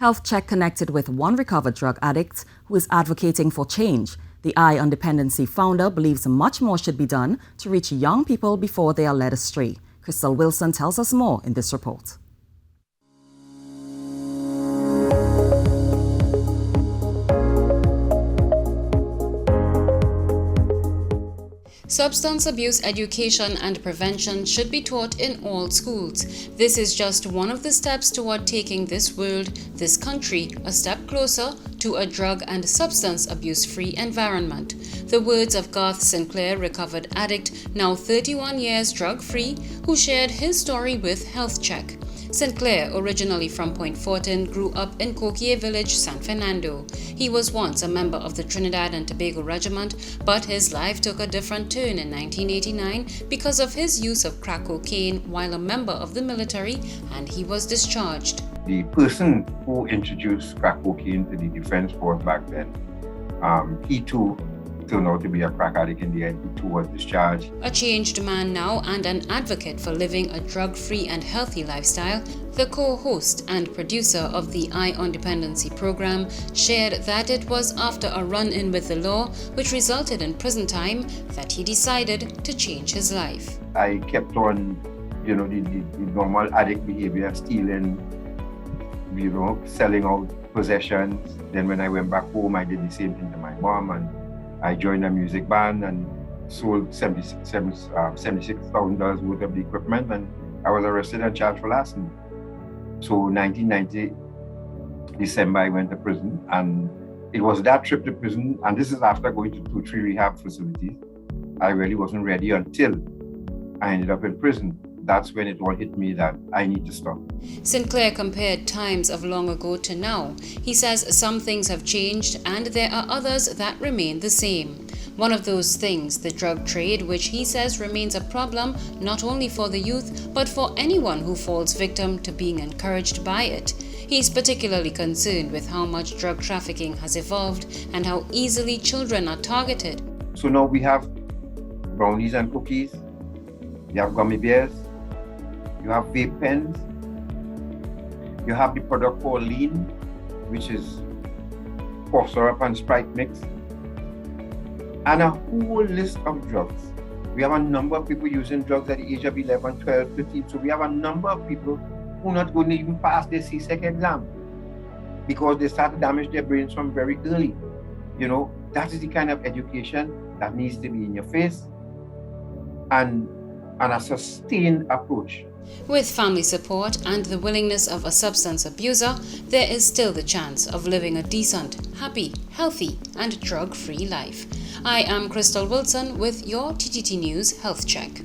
Health Check connected with one recovered drug addict who is advocating for change. The Eye on Dependency founder believes much more should be done to reach young people before they are led astray. Khrystal Wilson tells us more in this report. Substance abuse education and prevention should be taught in all schools. This is just one of the steps toward taking this world, this country, a step closer to a drug and substance abuse-free environment. The words of Garth St, recovered addict, now 31 years drug-free, who shared his story with Health Check. St. Clair, originally from Point Fortin, grew up in Coquille Village, San Fernando. He was once a member of the Trinidad and Tobago Regiment, but his life took a different turn in 1989 because of his use of crack cocaine while a member of the military, and he was discharged. The person who introduced crack cocaine to the Defense Force back then, he too turned out to be a crack addict in the end. He too was discharged. A changed man now and an advocate for living a drug-free and healthy lifestyle, the co-host and producer of the Eye on Dependency program shared that it was after a run-in with the law, which resulted in prison time, that he decided to change his life. I kept on, the normal addict behavior, stealing, selling out possessions. Then when I went back home, I did the same thing to my mom, and I joined a music band and sold $76,000 worth of the equipment, and I was arrested and charged for larceny. So 1990, December, I went to prison, and it was that trip to prison, and this is after going to 2-3 rehab facilities. I really wasn't ready until I ended up in prison. That's when it all hit me that I need to stop. St. Clair compared times of long ago to now. He says some things have changed and there are others that remain the same. One of those things, the drug trade, which he says remains a problem not only for the youth, but for anyone who falls victim to being encouraged by it. He's particularly concerned with how much drug trafficking has evolved and how easily children are targeted. So now we have brownies and cookies, you have gummy bears, you have vape pens, you have the product called lean, which is cough syrup and Sprite mix, and a whole list of drugs. We have a number of people using drugs at the age of 11, 12, 15. So we have a number of people who are not going to even pass their CSEC exam because they start to damage their brains from very early. That is the kind of education that needs to be in your face and a sustained approach. With family support and the willingness of a substance abuser, there is still the chance of living a decent, happy, healthy, and drug-free life. I am Khrystal Wilson with your TTT News Health Check.